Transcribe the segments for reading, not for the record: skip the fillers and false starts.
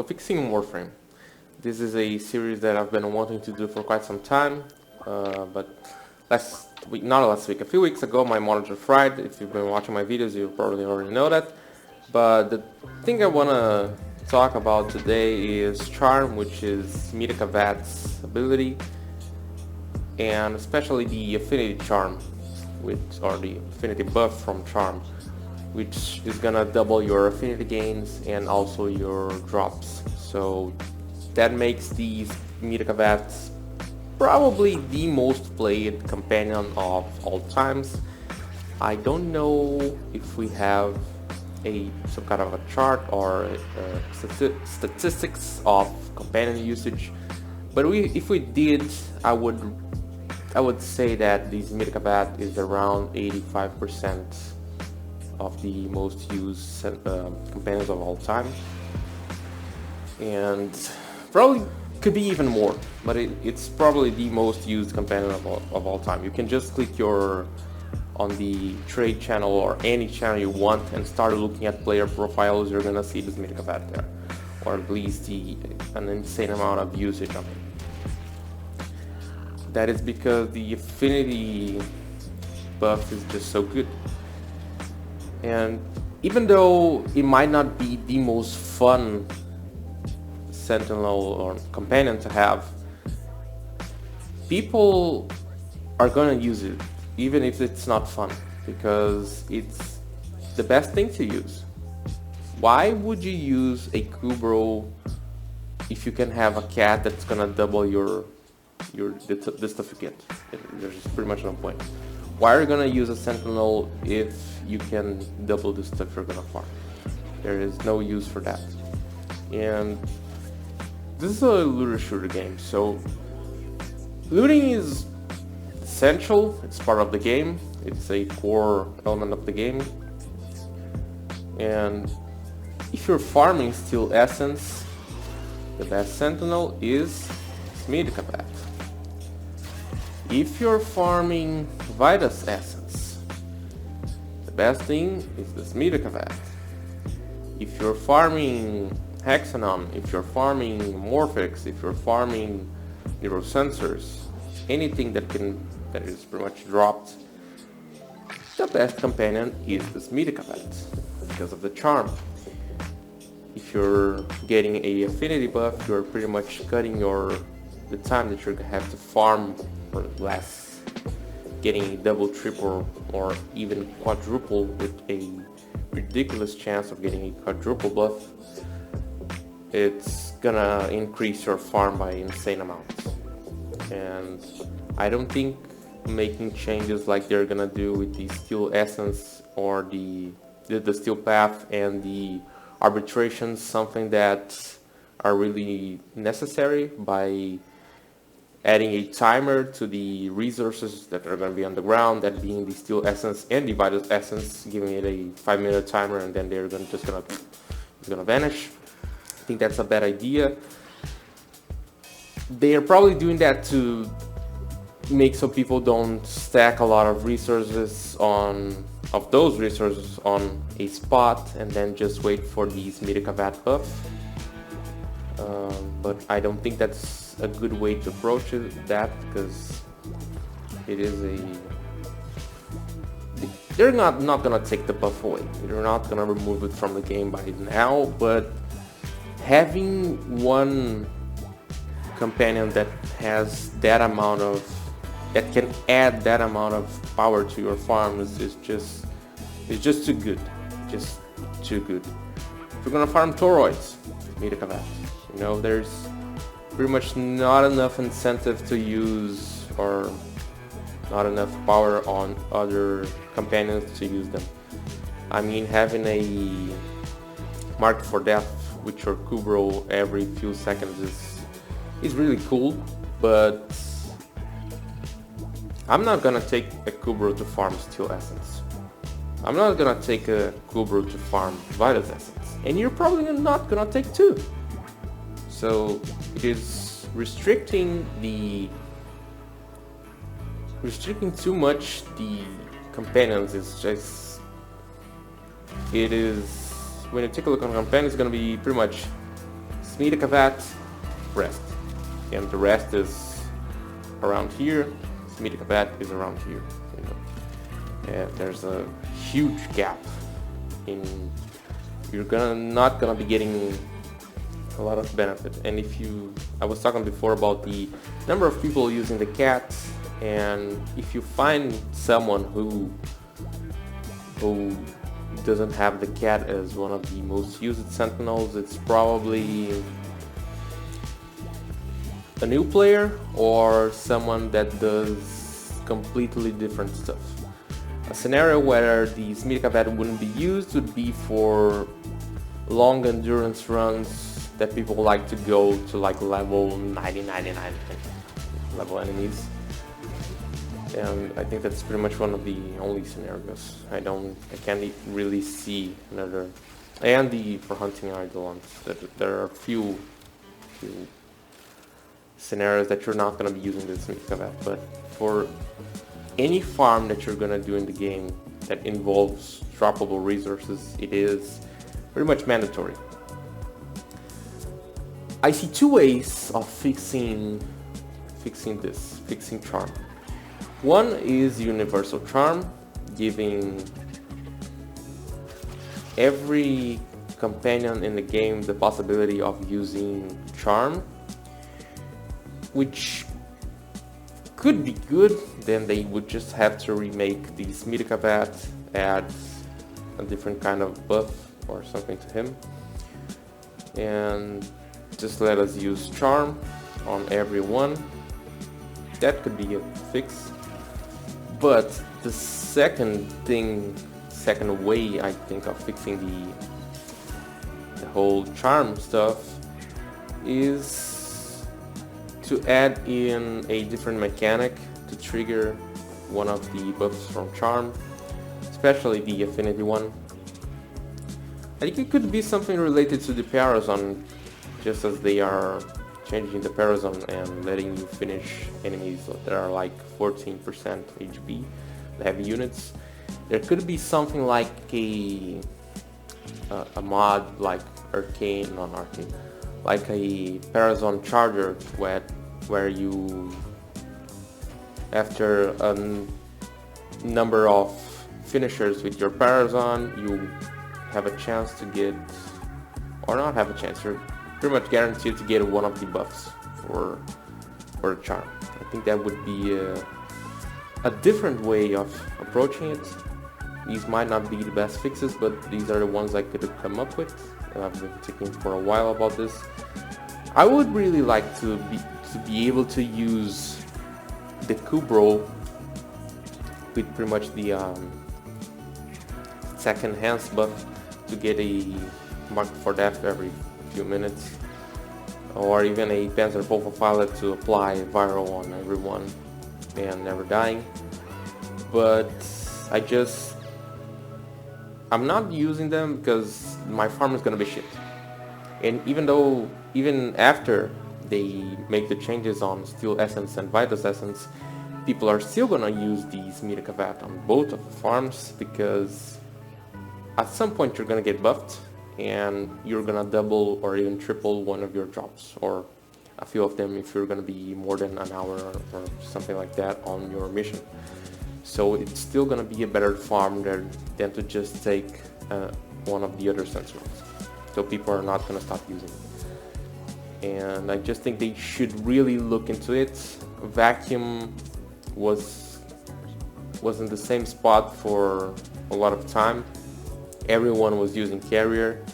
fixing Warframe. This is a series that I've been wanting to do for quite some time, but a few weeks ago my monitor fried. If you've been watching my videos, you probably already know that. But the thing I want to talk about today is Charm, which is Smeeta kavat's ability, and especially the affinity charm, or the affinity buff from Charm, which is gonna double your affinity gains and also your drops. So that makes the Smeeta kavat probably the most played companion of all times. I don't know if we have some kind of a chart or statistics of companion usage, but if we did, I would say that the Smeeta kavat is around 85% of the most used companions of all time, and probably could be even more, but it's probably the most used companion of all time. You can just click on the trade channel or any channel you want and start looking at player profiles. You're gonna see the Smeeta kavat there, or at least an insane amount of usage of it. That is because the affinity buff is just so good. And even though it might not be the most fun sentinel or companion to have, people are gonna use it even if it's not fun, because it's the best thing to use. Why would you use a Kubro if you can have a cat that's gonna double the stuff you get? There's pretty much no point. Why are you gonna use a sentinel if you can double the stuff you're gonna farm? There is no use for that. And this is a looter shooter game, so looting is essential. It's part of the game. It's a core element of the game. And if you're farming steel essence, the best sentinel is Smeeta kavat. If you're farming Vitus essence, the best thing is the Smeeta kavat. If you're farming Hexanon, if you're farming Morphix, if you're farming neurosensors, anything that is pretty much dropped, the best companion is the Smeeta kavat because of the charm. If you're getting a affinity buff, you're pretty much cutting the time that you're gonna have to farm for less, getting a double, triple, or even quadruple with a ridiculous chance of getting a quadruple buff. It's gonna increase your farm by insane amounts. And I don't think making changes like they're gonna do with the steel essence or the steel path and the arbitration, something that are really necessary by adding a timer to the resources that are going to be on the ground, that being the steel essence and the Vitus essence, giving it a 5-minute timer, and then they're it's gonna vanish. I think that's a bad idea. They are probably doing that to make so people don't stack a lot of those resources on a spot and then just wait for the Smeeta kavat buff. But I don't think that's a good way to approach that, because they're not gonna take the buff away. They're not gonna remove it from the game by now, but having one companion that has that can add that amount of power to your farm is just too good. Just too good. If you're gonna farm toroids, Smeeta kavat. There's pretty much not enough incentive to use, or not enough power on other companions to use them. I mean, having a mark for death with your Kubro every few seconds is really cool, but I'm not gonna take a Kubro to farm steel essence. I'm not gonna take a Kubro to farm Vitus essence, and you're probably not gonna take two. So it is restricting too much the companions. When you take a look on companions, it's gonna be pretty much Smeeta kavat, rest. And the rest is around here. Smeeta kavat is around here. You know. And there's a huge gap in. You're not gonna be getting a lot of benefit. And if you, I was talking before about the number of people using the cat, and if you find someone who doesn't have the cat as one of the most used sentinels, it's probably a new player or someone that does completely different stuff. A scenario where the Smeeta kavat wouldn't be used would be for long endurance runs that people like to go to, like level 90, 99 level enemies. And I think that's pretty much one of the only scenarios. I can't really see another. And for hunting eidolons, there are few scenarios that you're not going to be using this Smeeta kavat, but for any farm that you're going to do in the game that involves droppable resources, it is pretty much mandatory. I see two ways of fixing charm. One is universal charm, giving every companion in the game the possibility of using charm, which could be good. Then they would just have to remake the Smeeta kavat, add a different kind of buff or something to him, and just let us use charm on everyone. That could be a fix. But the second way I think of fixing the whole charm stuff is to add in a different mechanic to trigger one of the buffs from charm, especially the affinity one. I think it could be something related to the PARAZON, just as they are changing the PARAZON and letting you finish enemies that are like 14% HP, the heavy units. There could be something like a mod like like a PARAZON charger where you, after a number of finishers with your PARAZON, you have a chance to get, or not have a chance, you're pretty much guaranteed to get one of the buffs for the charm. I think that would be a different way of approaching it. These might not be the best fixes, but these are the ones I could have come up with, and I've been thinking for a while about this. I would really like to be able to use the Kubro with pretty much the second enhanced buff to get a mark for death every few minutes, or even a Panzer Pilot to apply viral on everyone and never dying. But I'm not using them because my farm is gonna be shit. And even after they make the changes on Steel Essence and Vitus Essence, people are still gonna use the Smeeta kavat on both of the farms, because at some point you're gonna get buffed and you're gonna double or even triple one of your drops, or a few of them if you're gonna be more than an hour or something like that on your mission. So it's still gonna be a better farm than to just take one of the other sensors. So people are not gonna stop using it. And I just think they should really look into it. Vacuum was in the same spot for a lot of time. Everyone was using carrier.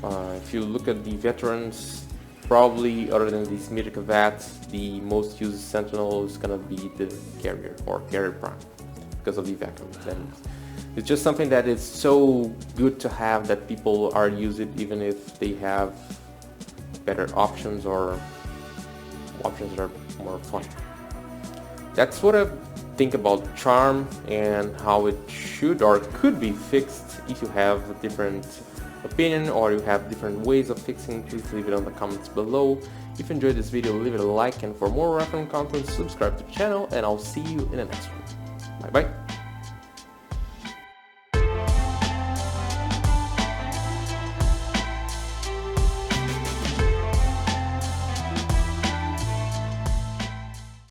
If you look at the veterans, probably other than the Smeeta kavat, the most used sentinel is gonna be the carrier or carrier prime because of the vacuum. And it's just something that is so good to have that people are use it even if they have better options or options that are more fun. That's what I think about charm and how it should or could be fixed. If you have a different opinion or you have different ways of fixing, please leave it in the comments below. If you enjoyed this video, leave it a like, and for more Warframe content, subscribe to the channel, and I'll see you in the next one. Bye bye.